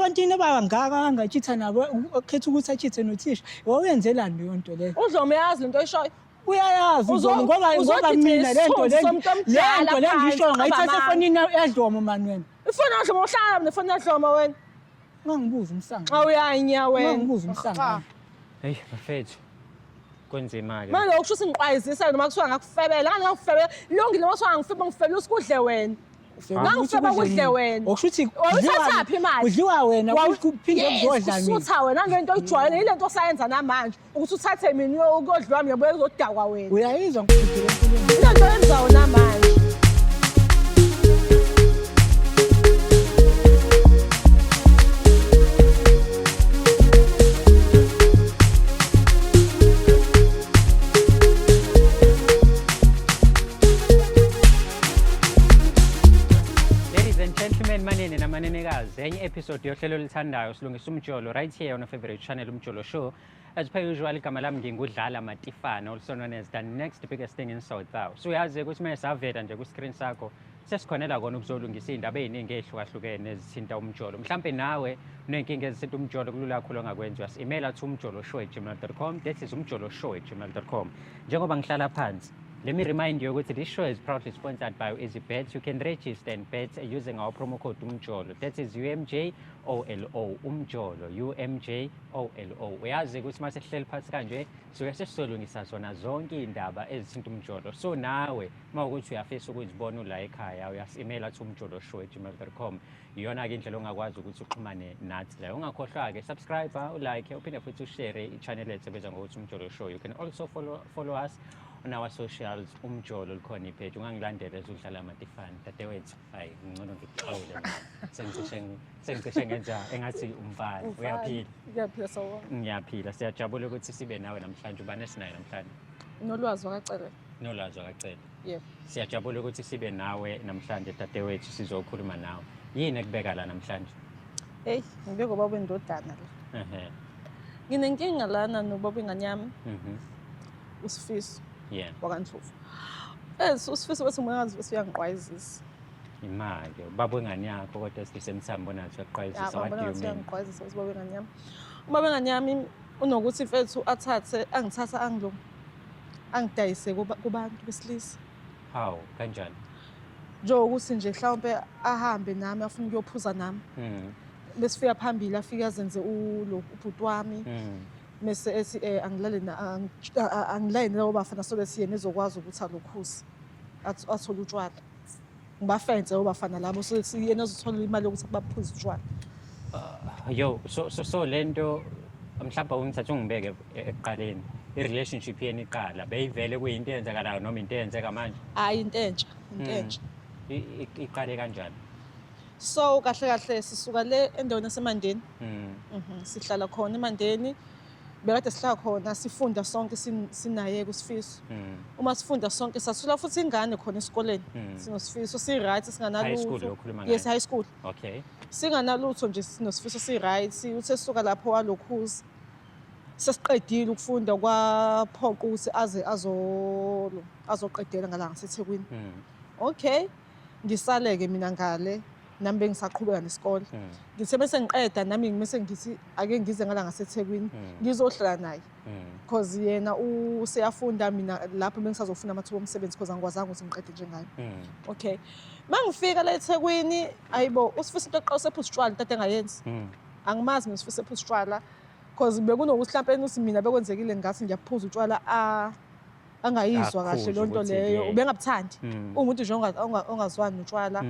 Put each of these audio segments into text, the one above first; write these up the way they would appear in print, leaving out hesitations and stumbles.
ebantwini abangaka angachitha nabo okhetha ukuthi achithe nothisha wawenzelani leyo nto leyo Uzoma yazi lento oyishoyo uyayazi ngoba mina lento le ngisho ngayithatha efonini yadlomo mani wena ifoni yadlomo uhlala nefoni yadlomo wena ngangibuza umsanga xa uyanya wena ngangibuza umsanga hey bafethu kunzima ke manje ukusho ngiqwayizisa noma kusuka ngakufebela ngani ngakufebela longile masuka ngifebe ngifebela usikudle wena ngangifeba kudle wena okushuthi uthathaphi imali udliwa wena uphinde kuzodla mina usutha wena ngento oyijwayele ile nto osayenza namanje ukuthi uthathe mina ukudla wami yabuye kuzodakwa wena uyayizwa ngikukhuluma ile nto yenzayo namanje manene namanenekazi enye episode yohlelo lithandayo silungisa umjolo right here on a favorite channel umjolo show as per usual igama lami ngingudlala Matifana also known as the next biggest thing in South South so uyazi ukuthi mase savela nje ku screen sakho sesikhonela kona ukuzolungisa indaba eziningi ezihlukahlukene ezithinta umjolo mhlambe nawe unenkinga ezithinta umjolo kulula kakhulu ongakwenza uyasi-emaila to umjoloshow@gmail.com that is umjoloshow@gmail.com njengoba ngihlala phansi. Let me remind you that this show is proudly sponsored by EasyBet. You can register and bet using our promo code UMJOLO. That is UMJOLO. UMJOLO. UMJOLO. Uyazi ukuthi mase sihleli phansi kanje so sesisolungisa zona zonke indaba ezithinta umjolo. So nawe mawukuthi uyafisa ukuzibona ula ekhaya uyasi-emaila to umjoloshow@gmail.com. Iyona ke indlela ongakwazi ukuthi uxhumane nathi la. Ungakhohlwa ke subscribe, ulike, uphinde futhi ushare i-channel yethu ebizwa ngokuthi umjolo show. You can also follow us on our socials umjolo likhona ipage ungangilandela ezudlala Matifana dadewethu hayi ngcono ngikuxawule sengicishe ngenza engathi umfana uyaphila ngiyaphila sawo ngiyaphila siyajabula ukuthi sibe nawe namhlanje ubani esinayo namhlanje nolwazi wakacela yebo siyajabula ukuthi sibe nawe namhlanje dadewethu sizokhuluma nawe yini ekubeka la namhlanje hey ngibeka ubaba indodana la nginenkinga lana nobaba inganyami usifiso yeah wakantlofu usifiso bese ungazi bese uyangiqwayizisa imali baba engane yakho kodwa sisemthambo nathi uyaqwayizisa what do you mean uyangiqwayizisa ubaba enganyami ubaba enganyami unokuthi mfethu angithatha angidayise kubantu besilisa how kanjani njengokuthi nje mhlawumbe ahambe nami afuna ukuyophuza nami besifika phambili afika azenze ubhuti wami mase ethi angilale labo bafana so bese yena ezokwazi ukuthi alokhuza athola utshwala ngibafenze obafana labo so yena ezothola imali yokuthi baphuze utshwala so lento mhlawumbe umthatha ungibeke eqaleni i-relationship yeni iqala beyivele kuyinto eyenzekalayo noma into eyenzeka manje hayi into entsha iqale kanjani so kahle sisuka le endaweni yaseMandeni sihlala khona eMandeni bekade sihlala khona sifunda sonke sinaye kusifiso uma sifunda sonke sathola futhi ingane khona esikoleni sinosifiso si right singanalutho yes high school okay singanalutho nje sinosifiso si right uthe suka lapho walokhuza sesiqedile ukufunda kwaphoqa ukuthi aze azoqedela ngala ngaseThekwini okay ngisaleke mina ngale nami bengisaqhubeka nesikole ngithe bese ngiqeda nami ngimese ngithi ake ngize ngala ngaseThekwini ngizohlala naye because yena useyafunda mina lapho bengisazofuna amathuba omsebenzi because angikwazanga ukuthi ngiqede njengayo okay mangifika la eThekwini ayibo usifiso into eqala sephuza utshwala tata engayenzi angimazi mina usifiso sephuza utshwala because bekunokuthi mhlawumbe uthi mina bekwenzekile ngathi ngiyaphuza utshwala angayizwa kahle lonto leyo ubengabuthandi umuntu nje ongazwani notshwala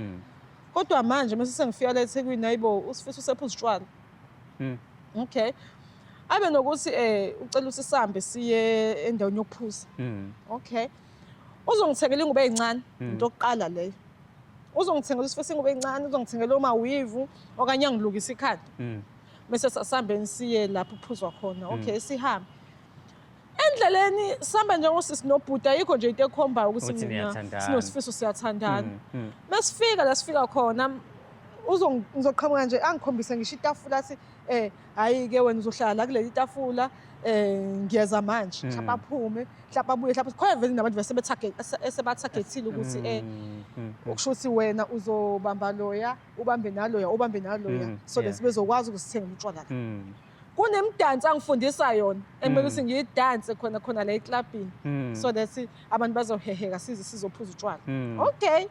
kodwa manje mase sengifika la eThekwini ayibo usifiso sephuza utshwala okay abe nokuthi ucela ukuthi sihambe siye endaweni yokuphuza okay uzongithengela ingubo ezincane into oqala leyo uzongithengela usifiso ingubo ezincane uzongithengela uma weave okanye angilukisa ikhanda bese sasambeni siye lapho uphuzwa khona okay sihambe endleleni sihamba njengosisi nobhuti ayikho nje into ekhombayo ukuthi mina sinosifiso siyathandana masifika la sifika khona ngizoqhamuka nje angikhombise ngisho itafula athi hayi-ke wena uzohlala la kuleli tafula ngiyeza manje mhlawumbe aphume mhlawumbe abuye mhlawumbe khona vele nabantu esebathagethile ukuthi ukusho ukuthi wena uzobamba loya ubambe naloya ubambe naloya so lesi bezokwazi ukusithengela utshwala la. Kunemdansi angifundisa yona emele ukuthi ngiyidanse khona la eklabhini so that abantu bazoheheka sizophuza utshwala. Okay,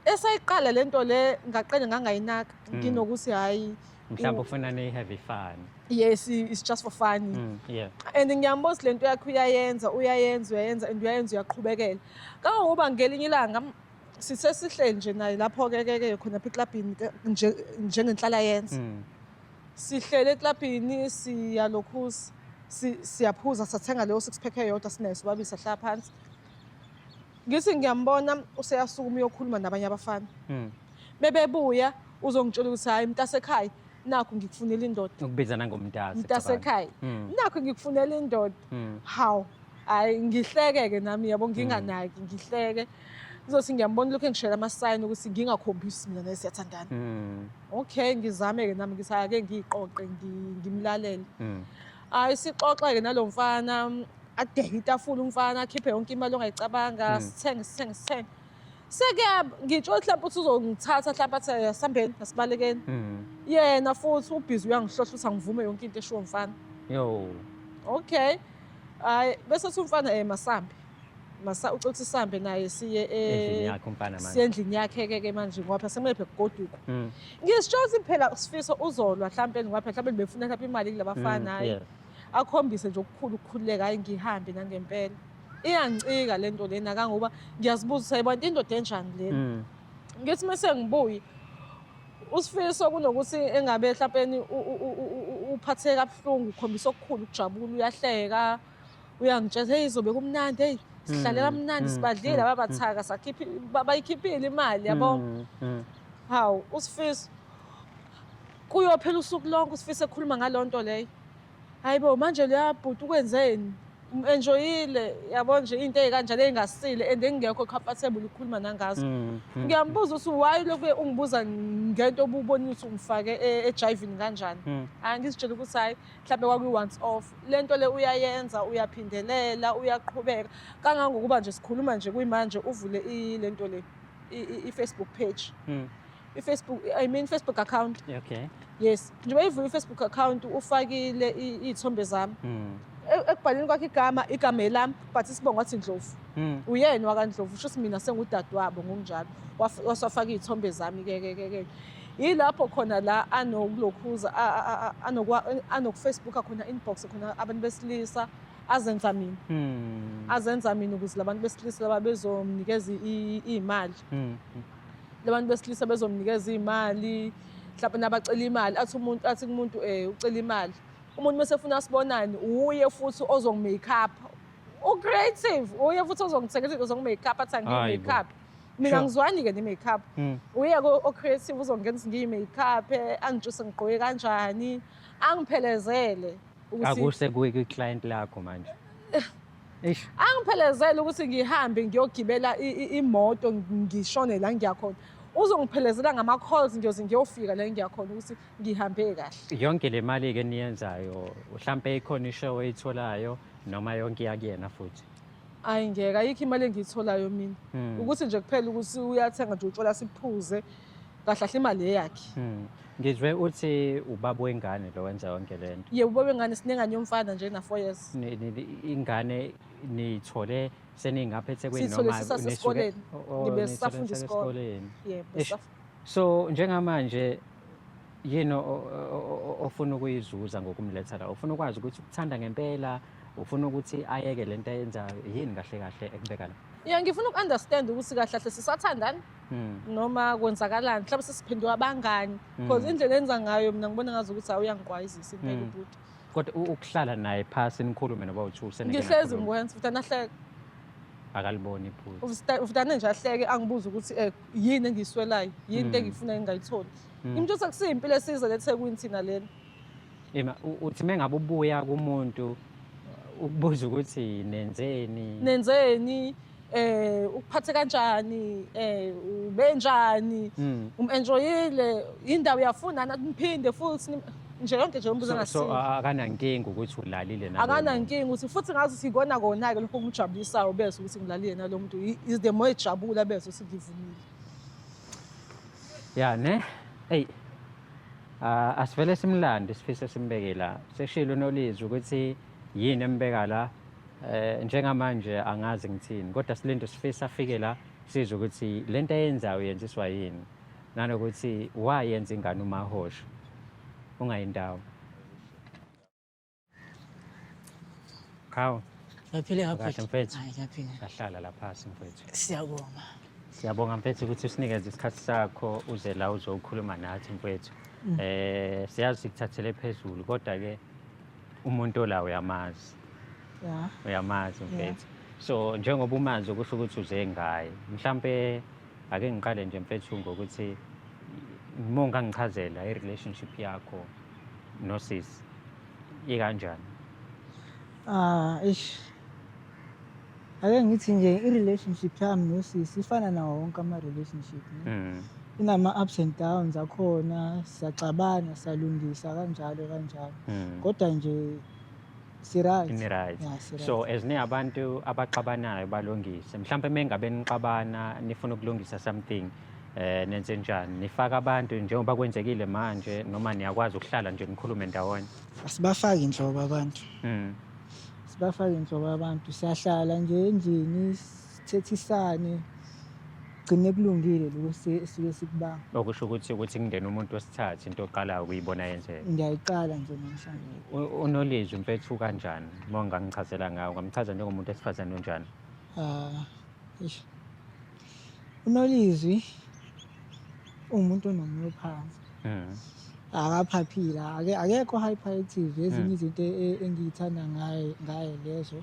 esayiqala lento le ngaqale ngangayinaka nginokuthi hayi mhlawumbe ufuna ne-heavy fun. Yes, it's just for fun. Yeah. And ngiyamboza lento yakho uyayenza and uyaqhubekela. Kangokuba ngelinye ilanga sithe sihleli nje naye lapho-ke khona phi eklabhini njengenhlala yenza. Sihlele eklabhini siyalokhuza siyaphuza sathenga leyo 6-pack eyodwa sinayo sobabili sahlala phansi. Ngithi ngiyambona useyasukuma uyokhuluma nabanye abafana. Bebebuya uzongitshela ukuthi hayi mntasekhaya nakho ngikufunela indoda. Ukubiza nangomntase. Mntasekhaya nakho ngikufunela indoda. Hawu hayi ngihleke-ke nami yabo nginganaki ngihleke. Ngizothi ngiyambona lokho engishela ama-sign ukuthi ngingakhombisi mina naye siyathandana. Okay, ngizame-ke nami ngithi ake ngiyiqoqe ngimlalele. Hayi sixoxa-ke nalo mfana adeke itafula umfana akhiphe yonke imali ongayicabanga sithenge. Ngitsho mhlawumbe ukuthi uzongithatha mhlawumbe athi asihambeni asibalekeni. Yena futhi ubhizi uyangihlohla ukuthi angivume yonke into eshiwo mfana. Okay. Hayi bese uthi umfana masambe. Ucothi sihambe naye siye endlini yakhe-ke manje ngoba phela sekumele kugoduka. Ngisho ukuthi phela Sifiso uzolwa mhlawumbe befuna mhlawumbe imali kulabafana hayi akhombise nje ukukhululeka hayi ngihambe nangempela. Iyancika lento lena kangoba ngiyazibuza sayibona indoda enjani lena. Ngithi mase ngibuye uSifiso kunokuthi engabe mhlawumbe uphatheke kabuhlungu ukhombisa okukhulu ukujabula uyahleka uyangitshela hey izobe kumnandi hey sihlalela kamnandi sibadlile ababathaka bayikhiphile imali yabo. Hawu uSifiso kuyophela usuku lonke uSifiso ekhuluma ngalo nto leyo. Hayibo manje leyabhuti ukwenzeni enjoyile yabo nje into ezikanjalo engasile and engekho comfortable ukukhuluma nangazo. Ngiyambuza ukuthi why lokho ungibuza ngento obubona ukuthi ungifake ejivini kanjani. Ngizitshela ukuthi hayi mhlawumbe kwakuyi once off lento le uyayenza uyaphindelela uyaqhubeka kangangokuba nje sikhuluma nje kuyimanje uvule lento le i-Facebook page. Facebook account. Okay. Yes, njengoba ivula i-Facebook account ufakile iy'thombe zami. Ekubhaleni kwakhe igama elami but isibongo wathi Ndlovu. Uyena wakaNdlovu usho ukuthi mina sengudadewabo ngokunjalo. Wasafaka iy'thombe zami-ke. Yilapho khona la anokulokhuza anoku-Facebook khona inbox khona abantu besilisa azenza mina ukuze labantu besilisa laba bezomnikeza iy'mali. Labantu besilisa bezomnikeza iy'mali mhlawumbe nabacela imali athi kumuntu ucela imali. Umuntu mesefuna asibonani uye futhi ozongimake up. Creative uye futhi ozongithengela izinto zongimake up athi angiyi-make up. Mina ngizwani-ke ne-make up. Uye o-creative uzongenza ngiyi-make up angitshuse ngigqoke kanjani angiphelezele. Akuse kuye kwi-client lakho manje. Angiphelezele ukuthi ngihambe ngiyogibela imoto ngishone la ngiyakhona. Uzongiphelezela ngama-calls ngiyoze ngiyofika la engiyakhona ukuthi ngihambe kahle. Yonke le mali-ke niyenzayo mhlawumbe ikhona ishow oyitholayo noma yonke iyakuyena futhi? Ayi ngeke ayikho imali engiyitholayo mina. Ukuthi nje kuphela ukuthi uyathenga nje utshwala siphuze kahle kahle imali eyakhe. Ngizwe uthi ubaba wengane lo wenza yonke le nto. Yebo ubaba wengane sinengane yomfana nje na 4 years. Ingane niyithole seningapha eThekwini noma sisasikoleni ngibe sisafunda isikole. Yebo. So njengamanje yini ofuna ukuyizuza ngokumletha la? Ufuna ukwazi ukuthi ukuthanda ngempela, ufuna ukuthi ayeke lento ayenzayo yini kahle kahle ekubeka la? Ngifuna uku-understand ukuthi kahle kahle sisathandana noma kwenzakalani mhlawumbe sesiphenduka abangani because indlela enza ngayo mina ngibona ngazi ukuthi awuyangiqwayizisa impela ubhuti. Kodwa ukuhlala naye phasi nikhulume noba-2 senike ngihlezi ngikwenza futhi anahleke akaliboni iphutha. Ufutane nje ahleke angibuza ukuthi yini engiyiswelayo yini into engifuna engingayitholi. Umuntu osekusiya impilo esiza leThekwini thina lena. Uthi mengabe ubuya kumuntu ukubuza ukuthi nenzeni ukuphathe kanjani, ubenjani, umenjoyile, indawo yafuna niphinde futhi nje yonke nje umbuzo So ngasini. akanankinga ukuthi ulalile nalo. Akanankinga ukuthi futhi ngazi sikona kona-ke lokho okujabulisayo bese ukuthi ngilalile nalo muntu is the more ejabula bese ukuthi ngivumile. Ya ne? Hey. Asivele simlande sifise simbeke la. Seshilo Nolizwi ukuthi yini embeka la. Njengamanje angazi ngithini kodwa silinde sifisa afike la sizwe ukuthi lento ayenzayo yenziswa yini nanokuthi wayenza ingane uMahosha ungayindawo. Khawu Ngiyaphila kahle kaphela. mfethu. Hayi ngiyaphila. Sahlala la phansi mfethu. Siyabonga. Siyabonga mfethu ukuthi usinikeze isikhathi sakho uze la uzokhuluma nathi mfethu. Siyazi sikuthathele phezulu kodwa ke umuntu olawo uyamazi. Ya. Uyamazi mfethu. So njengoba umazi ukusho ukuthi uze ngaye mhlambe ake ngiqale nje mfethu ngokuthi monga ngichazela i-relationship yakho nosisi ikanjani. Ake ngithi nje i-relationship yami nosisi ifana nawo wonke ama-relationship. Inama-ups and downs akhona, siyaxabana, siyalungisa kanjalo. Kodwa nje si-right. Right. Yeah, si-right. So as abantu abaxabanayo balungise mhlambe mengabe nixabana nifuna ukulungisa something nenze njani nifaka abantu njengoba kwenzekile manje noma niyakwazi ukuhlala nje nikhulume ndawonye. Asibafaki inhlobo abantu. Sibafaki inhlobo abantu siyahlala nje endlini sithethisane gcine kulungile lokho sisuke sikubanga. Okusho ukuthi kungena umuntu wesithathu into oqala ukuyibona yenzeka. Ngiyayiqala nje namhlanje. Unolizwi mfethu kanjani monga ngichazela ngawo ngamchaza njengomuntu esifazane onjani. Unolizwi umuntu onomoya ophansi. Akaphaphila akekho hyperactive ezinye izinto engiyithanda ngaye lezo.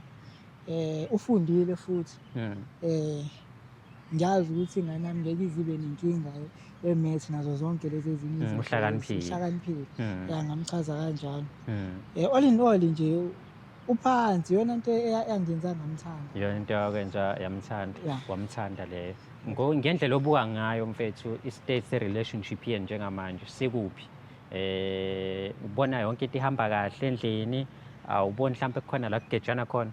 Ufundile futhi. Ngiyazi ukuthi ingane yami ngeke izibe nenkinga e-maths nazo zonke lezi ezinye izinto. Uhlakaniphile. Ngamchaza kanjalo. All in all nje uphansi yona into eyangenza ngamthanda. Yona into yakwenza yamthanda. Yeah. Wamthanda leyo. Ngendlela obuka ngayo mfethu i-state se-relationship yenu njengamanje sikuphi? Ubona yonke into ihamba kahle endlini awuboni mhlawumbe kukhona la kugejana khona?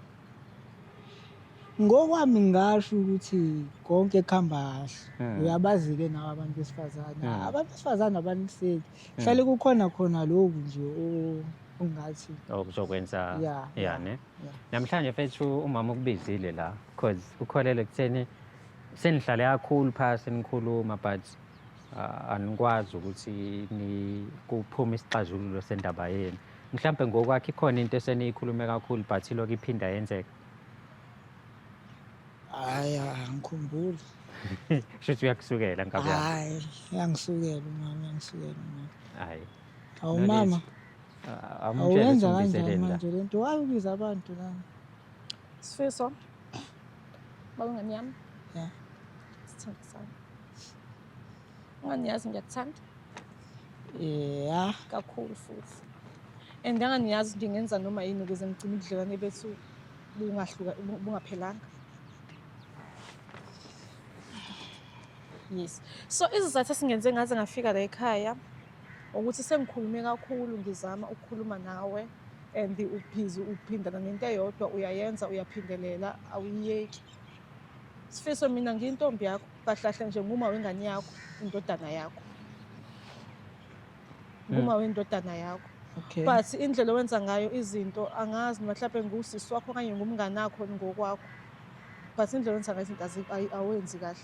Ngokwami ngasho ukuthi konke kuhamba kahle. Uyabazi-ke nawo abantu besifazane. Abantu besifazane abaniseki. Hlale kukhona khona lokhu nje ungathi okuzokwenza Yeah. ne. Namhlanje mfethu umama ukubizile la because ukholele kutheni senihlale kakhulu phasi nikhuluma but anikwazi ukuthi kuphume isixazululo sendaba yenu. Mhlambe ngokwakhe ikhona into eseniyikhulume kakhulu but lokho iphinda yenzeka. Hayi angikhumbuli. Shothi uyakusukela ngabe yakho. Hayi yangisukela umama. Hayi. Awu mama. Awenza kanjani manje lento wayibiza abantu la. Sifiso. Bawungani yami? Yeah. Sithanda sana. Unganiyazi ngiyakuthanda Yeah. kakhulu futhi. And anganiyazi ngingenza noma yini ukuze ngigcine ubudlelwane bethu bungaphelanga. Yes. So izizathu esingenze ngaze ngafika la ekhaya ukuthi sengikhulume kakhulu ngizama ukukhuluma nawe and uphindana nento eyodwa uyayenza uyaphindelela awuyiyeki. Sifiso mina ngiyintombi yakho kahlahle nje nguma wengane yakho indodana yakho. Nguma wendodana yakho. Okay. But indlela owenza ngayo izinto angazi mhlawumbe ngusisi wakho kanye ngumngane wakho ngokwakho. But indlela owenza ngayo izinto awenzi kahle.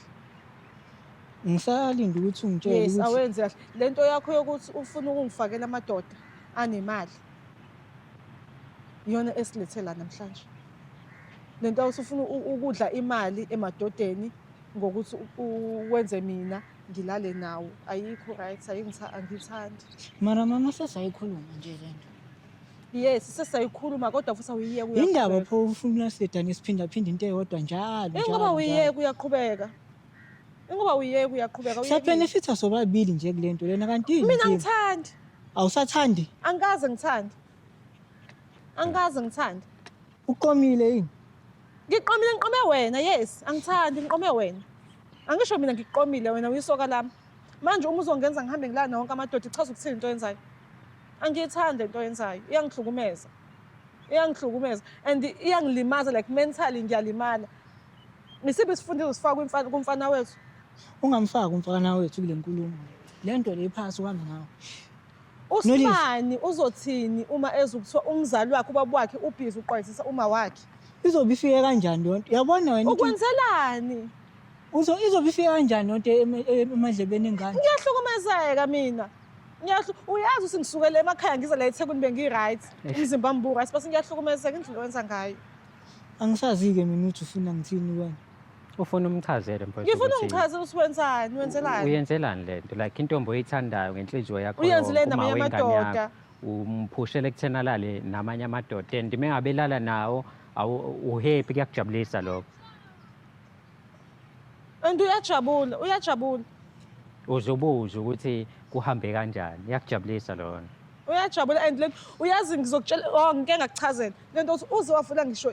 Ngisalinda ukuthi ungitshele Yes, ukuthi awenzi kahle. Lento yakho yokuthi ufuna ukungifakela amadoda anemali. Iyona esilethela namhlanje. Lento usufuna ukudla imali emadodeni ngokuthi uwenze mina ngilale nawo ayikho right angithandi. mara mama sesayikhuluma nje lento. Yes, sesayikhuluma kodwa futhi awuyiyeke Indaba pho ufuna sidane siphinda into eyodwa njalo. Ngoba uyiyeke uyaqhubeka. Ngoba uyiyeke uyaqhubeka uyiyeke. Siyabenefita sobabili nje kulento lena kanti yini? Mina ngithandi. Awusathandi? Angikaze ngithandi. Angikaze ngithandi. Uqomile yini? Ngiqome wena, yes. Angithandi ngiqome wena. Angisho mina ngiqomile wena uyisoka lami. Manje uma uzongenza ngihambe ngilana wonke amadoda ichaza ukuthini into yenzayo. Angiyithandi into yenzayo. Iyangihlukumeza. And iyangilimaza like mentally ngiyalimala. Ngisiphi isifundiso sifaka kumfana wethu? Ungamfaki umfana wethu kule nkulumo. Le nto le phasi kwami ngawo. Usibani uzothini uma ezokuthiwa umzali wakhe ubaba wakhe ubhizi uqwayisisa uma wakhe? Izobe ifike kanjani lonto? Uyabona wena ukwenzelani? Izobe ifike kanjani lonto emadlebeni engane? Ngiyahlukumezeka mina. Uyazi usingisukele emakhaya ngize la eThekwini bengi-right. Umzimba wami bu-right bese ngiyahlukumezeka indlela owenza ngayo. Angisazi-ke mina ukuthi ufuna ngithini wena. Ufuna umchazele mfowethu. Ngifuna ungichazele ukuthi wenzani, wenzelani? Uyenzelani lento? Like intombi oyithandayo ngenhliziyo yakho. Uyenzile namanye amadoda. Umphushele ekutheni alale namanye amadoda. And mengabe elala nawo uhappy kuyakujabulisa lokho. And uyajabula. Uzobuza ukuthi kuhambe kanjani. Iyakujabulisa lona. Uyajabula and le uyazi ngizokutshela ngike ngakuchazela. Lento uze wavula ngisho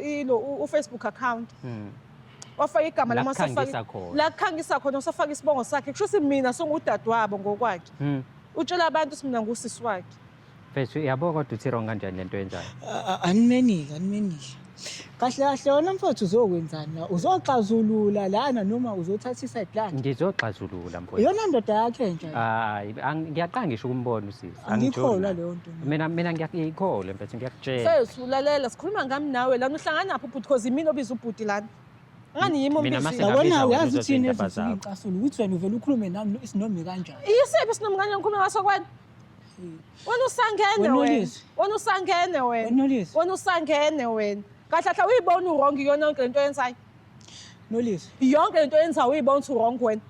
uFacebook account. Wafaka igama lami la kukhangisa khona usafaka isibongo sakhe kusho mina songudadewabo ngokwakhe utshela abantu ukuthi mina ngusisi wakhe mfethu yabo kodwa uthi wrong kanjani lento yenzayo animeniki kahle wona mfethu uzokwenzani la uzoxazulula lana noma uzothatha iside lana ngizoxazulula mfethu iyona ndoda yakhe nje hayi ngiyaqanga ngisho ukumbona usisi angikholwa leyo nto mina ngiyakholwa mfethu ngiyakutshela mfethu lalela sikhuluma ngami nawe lana uhlangana napho ubhuti because mina obiza ubhuti lana ngani yimi umbisi yabona uyazi uthini ezifika icasula ukuthi wena uvela ukhulume nami isinomi kanjani yisiphi isinomi kanjani ngikhuluma ngaso kwena wena usangene wena kahle uyibona uwrong yona yonke lento yenzayo Nolisi yonke lento yenzayo uyibona ukuthi uwrong wena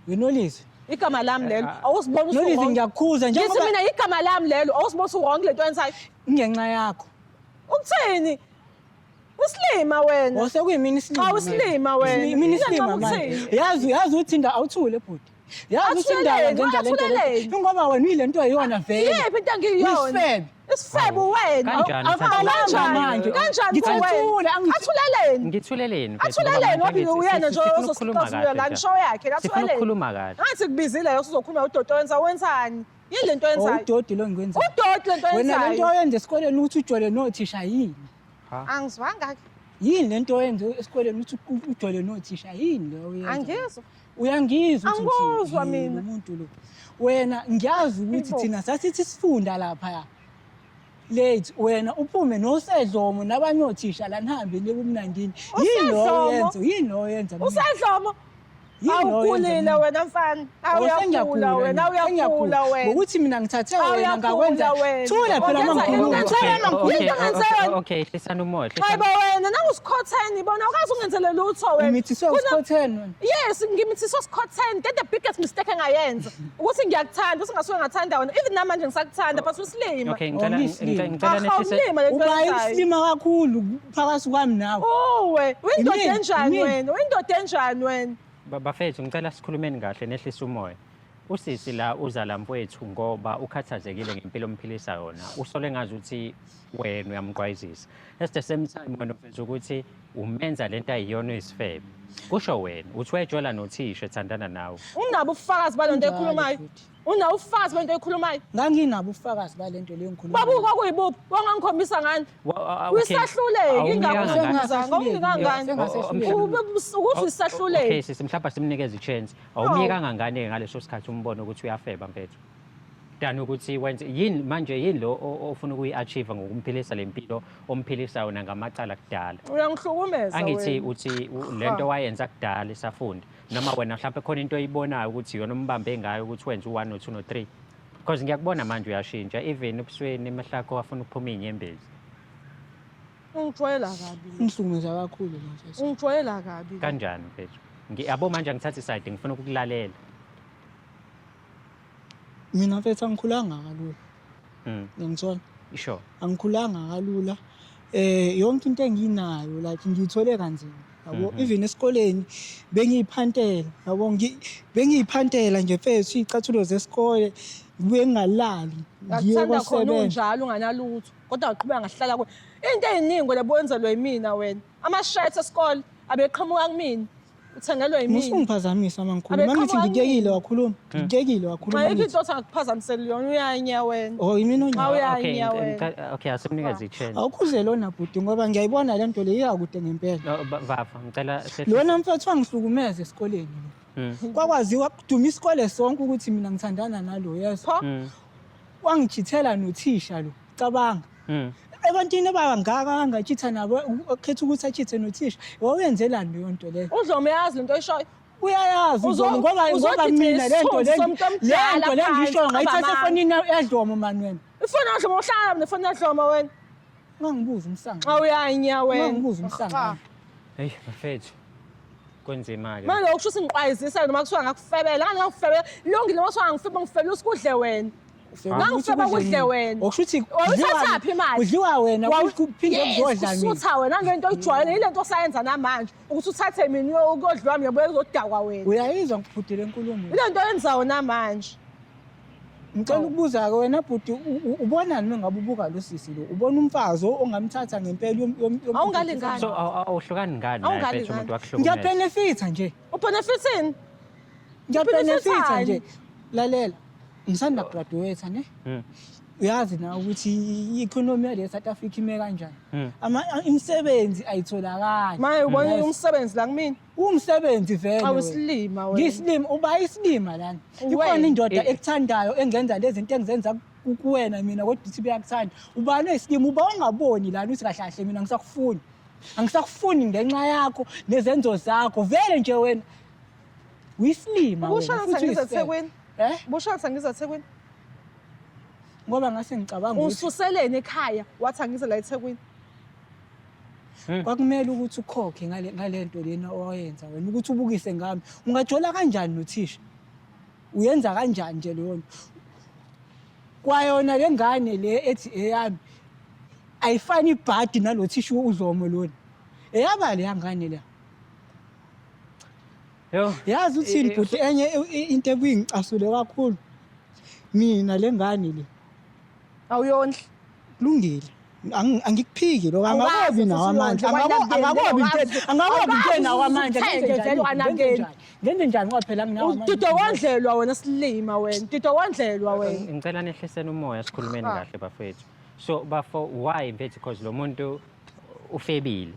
Nolisi igama lami lelo awusibona ukuthi Nolisi ngiyakukhuza njengoba ngithi mina igama lami lelo awusibona ukuthi uwrong lento yenzayo ingenxa yakho ukuthini uslima wena osekuyimini islima awuslima wena imini islima manje yazi uthinda awuthule bhuti yazi uthindala ngenza lento le ngoba wena uyilento ayiyona vele yephi into engiyona isifebe wena kanjani ngithuleleni ngoba uyena nje ozosixazulula la ngisho yakhe kathuleleni ngathi kubizile uzokhuluma uDodo wenzani yini lento yenzayo uDodo lo ngikwenza uDodo lento yenzayo wena lento oyenza esikoleni ukuthi ujole nothisha yini angizwanga yini lento oyenza esikoleni ukuthi ujole nothisha yini leyo oyenza angizwa uyangizwa angizwa mina umuntu lo wena ngiyazi ukuthi thina sasithi sifunda lapha late wena uphume nosedlomo nabanye othisha la nihambe lebumnandini yini lo yenza usedlomo awukhulile wena mfana awuyakhula wena ngokuthi mina ngithathe wena ngakwenza thula phela okay hlisana umoya hayibo wena nangusikhotheni bona ukazi ungenzele lutho wena ngimithisiwe usikhotheni wena yes ngimithisiwe usikhotheni the biggest mistake engayenza ukuthi ngiyakuthanda usingasuke ngathanda wena even namanje ngisakuthanda but uslima okay ngicela nehlise uba islima kakhulu phakathi kwami nawe windoda enjani wena bafethu ngicela sikhulumeni kahle nehlisa umoya usisi la uzala mfowethu ngoba ukhathazekile ngempilo omphilisa yona usole ngazi ukuthi wena uyamqwayizisa at the same time wena ufisa ukuthi umenza lento ayiyona isifebe kusho wena uthi wayejola nothisha ethandana nawe unabo ubufakazi balento ekhulumayo unawo ubufakazi balento ekhulumayo nganginabo ubufakazi balento leyo ngikhuluma babu kwakuyibuphi wangangikhombisa ngani uyisahluleki ingakungangani ukuthi uyisahluleki okay sisi mhlawumbe simnikeza ichance awumike kangangane ngaleso sikhathi umbone ukuthi uyafeba mfethu dani ukuthi wenze yini manje yini lo ofuna ukuyi-achieve ngokumphilisa lempilo omphilisa yona ngamacala kudala uyangihlukumeza angithi uthi lento wayenza kudala isafunda noma wena mhlawumbe khona into oyibonayo ukuthi yona umbambe ngayo ukuthi wenze u1 no2 no3 because ngiyakubona manje uyashintsha even ebusweni emehlakho wafuna ukuphuma inyembezi ungijwayela kabi ngihlukumeza kakhulu manje ungijwayela kabi kanjani mfethu yabo manje angithatha iside ngifuna ukukulalela mina mfethu angikhulanga kalula ngiyangithola sure angikhulanga kalula yonke into enginayo like ngiyithole kanzima yabo even esikoleni bengiyiphantela yabo bengiyiphantela nje mfethu iy'cathulo zesikole ngibuye ngingalali ngiye Ngakuthanda khona kwasebenza. unjalo unganalutho kodwa ngaqhubeka ngahlala kuwe. Into ey'ningi wena bwenzelwe yimina wena. Ama-shirts esikole abeqhamuka kumina. Uthengelwe yimina. Musungiphazamisa mangikhuluma Abeqhamuka mangithi ngikekile kumina. wakhuluma ngikekile wakhuluma Ayikho ngithi. into othi angakuphazamiseli yona uyanya wena. Oh yimina Awu onye. uyanya wena. Okay, asimnikeze i-chance. Awukhuze lona bhuti ngoba ngiyayibona le nto le iyakude ngempela. No, Vafa, ngicela Lona mfethu wangihlukumeza esikoleni lo. Kwakwaziwa kuduma isikole sonke ukuthi mina ngithandana nalo yezwa. Pho? Wangijithela nothisha lo. Cabanga. Ebantwini abangaka angachitha nabo ukhetha ukuthi achithe nothisha. Wawenzelani leyo nto leyo? Udlome yazi lento oyishoyo. Uyayazi ngoba mina le nto le ngisho ngayithatha efonini yadlomo mani wena. Ifoni yadloma uhlala nefoni yadloma wena. Ungangibuza umsanga. Awu uyanya wena. Ungangibuza umsanga. Hey, mfethu. Kunzima-ke. Manje ukusho singiqwayizisa noma kuthiwa ngakufebela. Ngani ngakufebela? Lungile uma kuthiwa ngifebe ngifebela usikudle wena. Ngangifeba kudle wena. Okushuthi Wawuthathaphi imali? udliwa wena uphinde kuzodla mina. Usutha wena ngento oyijwayele ile nto osayenza namanje ukuthi uthathe mina ukudla wami yabuye uzodakwa wena. Uyayizwa ngikubhudile enkulumo. Ile nto oyenzayo namanje. Ngicela ukubuza-ke wena bhuti ubonani mengabe ubuka lo sisi lo? Ubona umfazi ongamthatha ngempela Awungalingani. So awuhlukani ngani naye mfethu umuntu wakuhlukumeza? Ngiyabenefitha nje. Ubenefithini? Ngiyabenefitha nje. Lalela. Ngisanda graduate ne? Uyazi na ukuthi i-economy yale South Africa ime kanjani? Imisebenzi ayitholakali. Manje ubona umsebenzi la kumina. Umsebenzi vele. Awusilima wena. Ngisilima uba isilima lana. Ikhona indoda ekuthandayo engenza lezi zinto engizenza kuwena mina kodwa uthi uyakuthanda. Ubani esilima uba ungaboni lana uthi kahle kahle mina ngisakufuni. Angisakufuni ngenxa yakho nezenzo zakho vele nje wena. Uyisilima wena. Ubushana sangizeThekwini. Ubushana sangizeThekwini. Ngoba ngase ngicabanga ukuthi ususelene ekhaya wathi angize la eThekwini. Kwakumele ukuthi ukhokhe ngale nto lena oyenza wena ukuthi ubukise ngami. Ungajola kanjani nothisha? Uyenza kanjani nje leyo nto? Kwayona le ngane le ethi eyami ayifani ibhadi nalothisha uZomo lona. Eyaba le ngane la. Yo. Yazi uthini bhuti enye into ebuyingicasule kakhulu. Mina le ngane le awuyondli kulungile angikuphiki lo angakobi nawo amandla angakobi into nawo amandla ngenze njani ngoba phela nginawo amandla Tito wandlelwa wena silima wena Tito wandlelwa wena ngicela nehlisene umoya sikhulumeni kahle bafethu so bafo why mfethu because lo muntu ufebile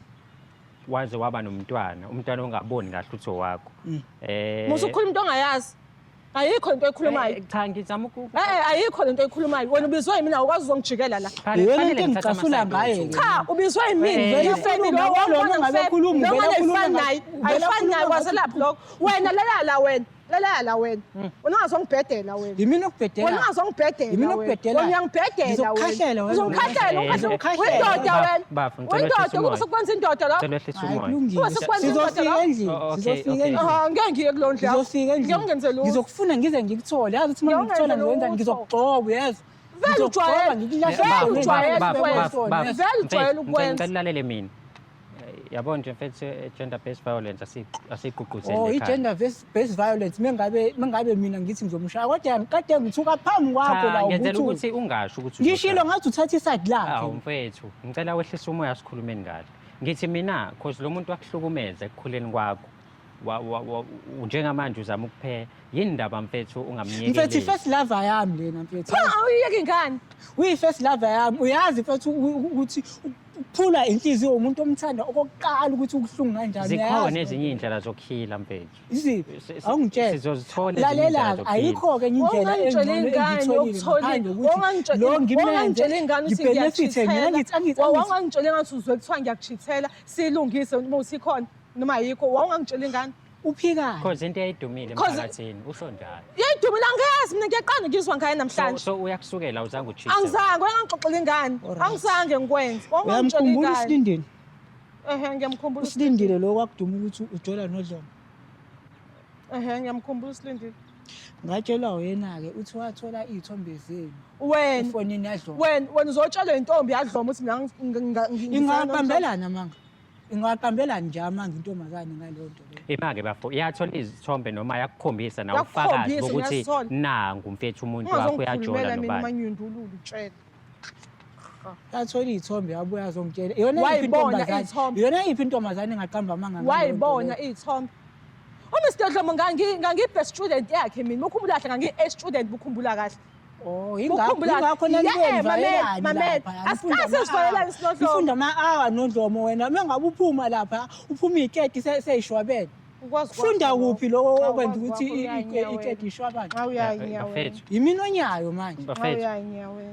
waze waba nomntwana umntwana ongaboni kahle utho wakho musu ukhuluma into ongayazi ayikho into ekhulumayo cha ngizama ayikho lento ekhulumayo wena ubizwe yimi na ukwazi uzongijikela la yena ngicasula ngaye cha ubizwe yimi vele ufeni lo wona ngabe khuluma vele khuluma ayifani nayo waselapha lokho wena lalala wena lalala wena ungazongibhedela wena yimini okubhedela wena ungazongibhedela yimini okubhedela wena uyangibhedela wena uzongikhathela windoda wena windoda ukusukwenza indoda la sizofika endlini ngeke ngiye kulo ndlu sizofika endlini ngizokufuna ngize ngikuthole yazi ukuthi uma ngikuthola ngiwenza ngizokugcoba yazi vele ujwayele ukwenza ngilalele mina yabo nje mfethu gender based violence asiguquzele ekhaya gender based violence mengabe mina ngithi ngizomshaya kodwa kade ngithuka phambi kwakho la ngenzela ukuthi ungasho ukuthi ngishilo ngathi uthatha iside lakhe awu mfethu ngicela wehlisa umoya sikhulumeni ngalo ngithi mina because lo muntu wakuhlukumeza ekukhuleni kwakho njengamanje uzama ukuphela yini ndaba mfethu ungamnyekeli mfethu first lover yami lena mfethu awuyeke ngani uyi first lover yami uyazi mfethu ukuthi ukuphula inhliziyo umuntu omthanda okokuqala ukuthi ukuhlungu kanjani zikhona ezinye indlela zokukhila mfethu iziphi awungitshela sizozithola lalela ayikho ke indlela ongangitshela ingane uthi ngiyachithela wawangangitshela ngathi uzwe kuthiwa ngiyachithela silungise uma usikhona noma ayikho wawangangitshela ingane uphikayo because into eyidumile emphakathini usho njalo yayidumile angayazi mina ngiyaqala ngizwa ngaye namhlanje so uyakusukela uzange uchithe angizange ngangixoxela ingane angizange ngikwenze wangangitshela ingane usilindile ngiyamkhumbula usilindile lo kwakuduma ukuthi ujola nodlomo ngiyamkhumbula usilindile ngatshela wena-ke uthi wathola iy'thombe zenu wena efonini yadlomo wena uzotshelwa intombi yadlomo ukuthi mina ingabambelana manga ingaqambela njani manje intombazane ngaleyo nto leyo? Ima-ke bafo iyathola izithombe noma yakukhombisa nawe ufakazi bokuthi nangu mfethu umuntu wakho uyajola nobani. Manyundululu tshela. Yathola iy'thombe yabuya azongitshela. Iyona yiphi intombazane engaqamba amanga? Wayibona iy'thombe. Mr. Dlomo ngangi-best student yakhe mina. Ukhumbula kahle ngangi-A student bukhumbula kahle. Oh, ingakho Mamela, asikaze sivayelane siNodlomo. Ufunda ama-hour noDlomo wena. Mengabe uphuma lapha, uphuma iy'keti sey'shwabene. Funda kuphi lo okwenza ukuthi iketi ishwabane? Bafethu. Yimini onyayo manje.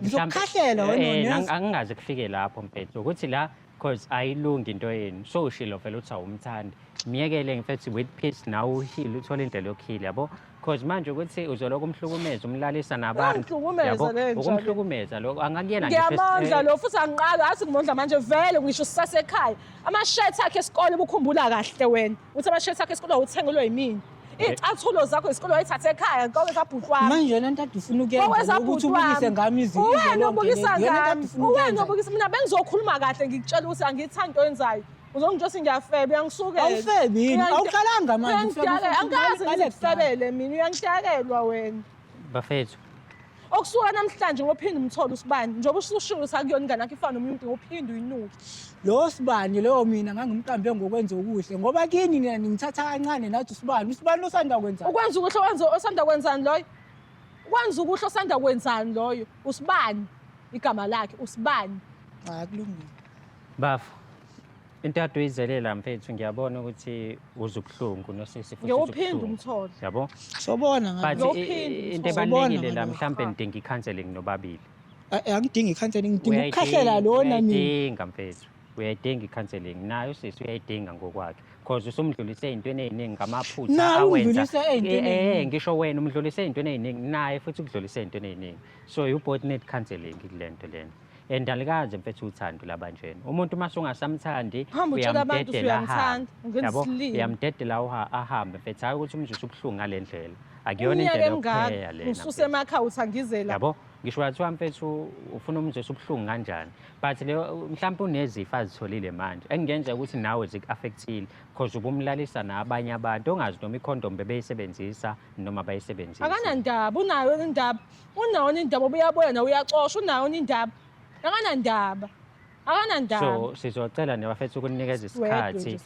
Ngizokukhahlela wena. Angingaze kufike lapho mfethu ukuthi la because ayilungi into yenu. So ushilo vele uthi awumthandi. Miyekele mfethu with peace nawe uhile uthole indlela yokuhila yabo. Because manje ukuthi uzoloku umhlukumeza umlalisa nabantu. Ukumhlukumeza lo angakuyena nje. Ngiyamandla lo futhi angiqala athi ngimondla manje vele ngisho sisasekhaya. Ama-shirt akhe esikole bukhumbula kahle wena. Uthi ama-shirt akhe esikole uthengelwe yimini. Iy'cathulo zakho isikole wayithathe ekhaya ngoba zabhuti wami. Manje lento kade ufuna ukuyenza ukuthi ubukise ngami izinto. Wena ubukisa ngami. Wena ubukisa mina bengizokhuluma kahle ngikutshela ukuthi angiyithandi into oyenzayo. Uzongitshela ngiyafeba uyangisukela. Awufebi yini? Awuqalanga manje. Angazi ngizifebele mina uyangidakelwa wena. Bafethu. Okusuka namhlanje ngophinde umthole uSibani. Njengoba usushilo sakuyona ingane yakho ifana nomuntu ngophinde uyinuke. Lo Sibani leyo mina ngangimqambe ngokwenza okuhle ngoba kini mina ngithatha kancane nathi uSibani. uSibani osanda kwenza. Ukwenza ukuhle osanda kwenzani loyo? Ukwenza ukuhle osanda kwenzani loyo? uSibani igama lakhe uSibani. Kulungile. Bafu. Into ade uyizelela mfethu ngiyabona ukuthi uzubuhlungu nosisi futhi ngiyophinda umthole. Yabo? Sobona ngathi. But into ebalekile la mhlambe ngidinga i-counseling nobabili. Angidingi i-counseling ngidinga ukukhahlela lona mina. Uyayidinga mfethu. Uyayidinga i-counseling nayo sisi uyayidinga ngokwakhe. Because usumdlulise ey'ntweni ey'ningi ngamaphutha awenza. Ngisho wena umdlulise ey'ntweni ey'ningi naye futhi ukudlulise ey'ntweni ey'ningi. So you both need counseling kule nto lena. Endalikaze mfethu uthando labanjena. Umuntu mase ungasamthandi uyamdedela ahamba. Yabo? Uyamdedela ahambe mfethu hayi ukuthi umzwise ubuhlungu ngale ndlela. Akuyona indlela yokupheka lena. Ususe emakhaya uthangizela. Yabo? Ngisho wathiwa mfethu ufuna umzwise ubuhlungu kanjani. But leyo mhlawumbe unezifo azitholile manje. Engenza ukuthi nawe ziku-affectile because ubumlalisa nabanye abantu ongazi noma ikhondom bebeyisebenzisa noma bayisebenzisa. Akanandaba unayo indaba. Unayo indaba ubuyaboya nawe uyacosha unayo indaba. Akanandaba. So sizocela nebafethu ukunikeza isikhathi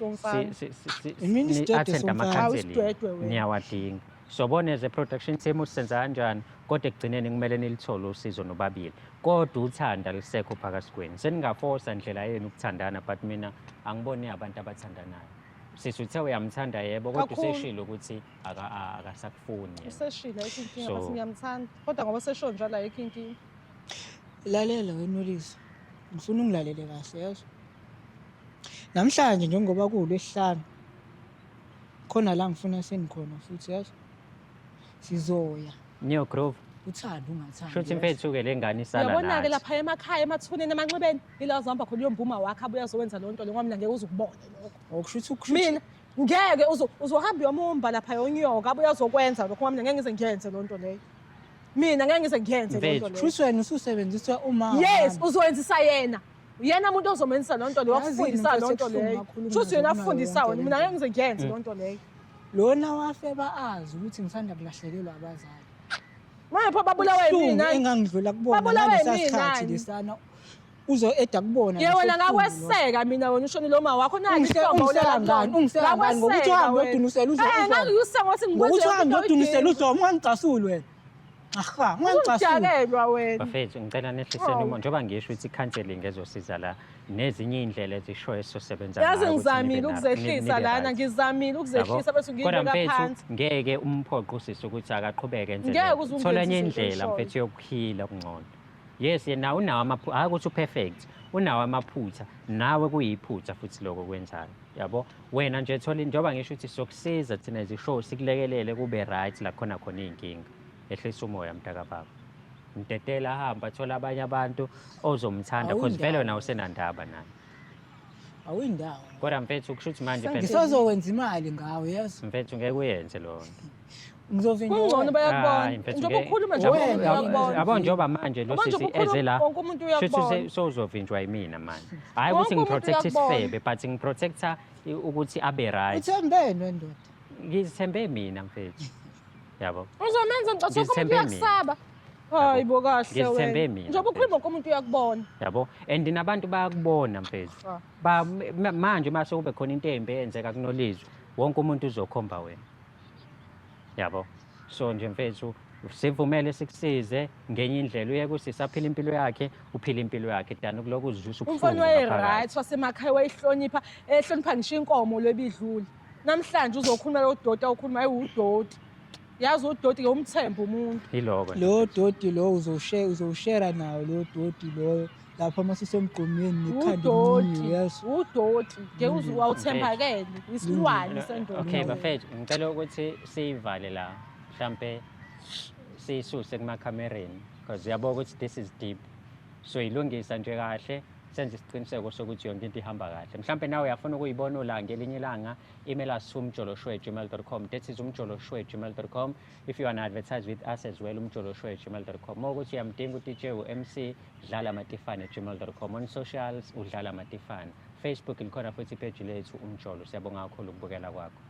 attend ama-counseling niyawadinga. Sobona as a production team usenza kanjani kodwa ekugcineni kumele nilithole usizo nobabili. Kodwa uthanda lisekho phakathi kwenu. Seningaforce indlela yenu ukuthandana but mina angiboni abantu abathandanayo. Sisi uthe uyamthanda yebo kodwa useshilo ukuthi akasakufuni. Useshilo ikinkinga basi ngiyamthanda kodwa ngoba sesho njalo ayikho inkinga. Lalela wena Nolisa. Ngifuna ungilalele kahle yazi. Namhlanje njengoba kuLwesihlanu khona la ngifuna senikhona futhi yazi. Sizoya. New Grove. Uthanda ungathandi. Shothi mfethu ke lengane isala nathi. Yabona ke lapha emakhaya emathuneni emanxebeni ila zihamba khona uyombuma wakhe abuya azowenza lonto le ngoba mina ngeke uzukubona lokho. Okushuthi mina ngeke uzohamba yomumba lapha yonyoka abuya azokwenza lokho ngoba mina ngeke ngize ngiyenze lonto leyo. Mina ngeke ngize ngiyenze lonto leyo. Futhi wena ususebenzisa uma. Yes, uzowenzisa yena. Uyena umuntu ozomenzisa lonto leyo wakufundisa lonto leyo. Futhi yena afundisa wena mina ngeke ngize ngiyenze lonto leyo. Lona wafeba azi ukuthi ngisanda kulahlekelwa abazali. Manje pho babulawe mina engangidlula kubona ngesikhathi lesana uzo-eda kubona. Yewena ngakweseka mina wena ushonile oma wakho nathi ihlombo ulangani ungisengani ngokuthi uhambe udunisela uZomo. Ngangiyusa ngothi ngokuthi uhambe udunisela uZomo ungangicasuli wena. Aha, ungijakelwa wena. Bafethu ngicela nehliseni uma njengoba ngisho ukuthi i-counseling ezosiza la nezinye indlela ezishoyo esizosebenza ngazo. Yazi ngizamile ukuzehlisa lana ngizamile ukuzehlisa bese ngiyibeka phansi. Ngeke umphoqo usisi ukuthi akaqhubeke enze. Thola enye indlela mfethu yokuphila okungcono. Yes yena unawo amaphutha hayi ukuthi uperfect. Unawo amaphutha nawe kuyiphutha futhi lokho kwenzayo. Yabo wena nje thola njengoba ngisho ukuthi sokusiza thina ezishow sikulekelele kube right la khona inkinga. Ehlisa umoya mntaka baba. Mdedela ahamba athola abanye abantu ozomthanda because vele wena usenandaba naye. Awuyindawo. Kodwa mfethu kushuthi manje ngisazowenza imali ngawe yazi. Mfethu ngeke uyenze lo. Ngizovinjwa kungcono wena. bayakubona Hayi, mfethu, njengoba ukhuluma nje Wena, wonke umuntu uyakubona yabo njengoba manje lo Manje sisi ukhuluma, eze la wonke umuntu shuthi uyakubona. sozovinjwa yimina manje hhayi ukuthi Wonke umuntu ngiprotect uyakubona. isifebe but ngiprotecta ukuthi abe right Uthembeni wendoda. ngizithembe mina mfethu yabo uzomenza ngicathuka umuntu Ngizithembe mina. uyakusaba hayi bo kahle Ngizithembe wena mina, njengoba ukhuluma wonke umuntu uyakubona yabo and nabantu bayakubona mfethu Ah. manje mase kube khona into embi eyenzeka kunolizwe wonke umuntu uzokhomba wena yabo so nje mfethu sivumele sikusize ngenye indlela uyeke usisi aphile impilo yakhe uphile impilo yakhe dani kuloko uzizwisa umfana waye-right wasemakhaya wayihlonipha ehlonipha ngisho inkomo lebidlule namhlanje uzokhuluma lo doti ukhuluma udoti yazi udoti-ke umthemba umuntu yiloko Lo doti lo uzowushare nawo lo doti lo lapha masisemgqomeni nekhanda udoti emnyeni yazi. udoti ngeke wawuthembakele isilwane sendoda okay bafethu ngicela ukuthi siyivale la mhlampe siyisuse kumakhamereni because yabona ukuthi this is deep so yilungisa nje kahle senze isiqiniseko sokuthi yonke into ihamba kahle mhlampe nawe uyafuna ukuyibona ula ngelinye ilanga email us umjoloshwe@gmail.com that is umjoloshwe@gmail.com if you want to advertise with us as well umjoloshwe@gmail.com mawukuthi uyamdinga uDJ uMC Dlala Matifane@gmail.com on socials uDlala Matifane Facebook likhona futhi ipage lethu umjolo siyabonga kakhulu ukubukela kwakho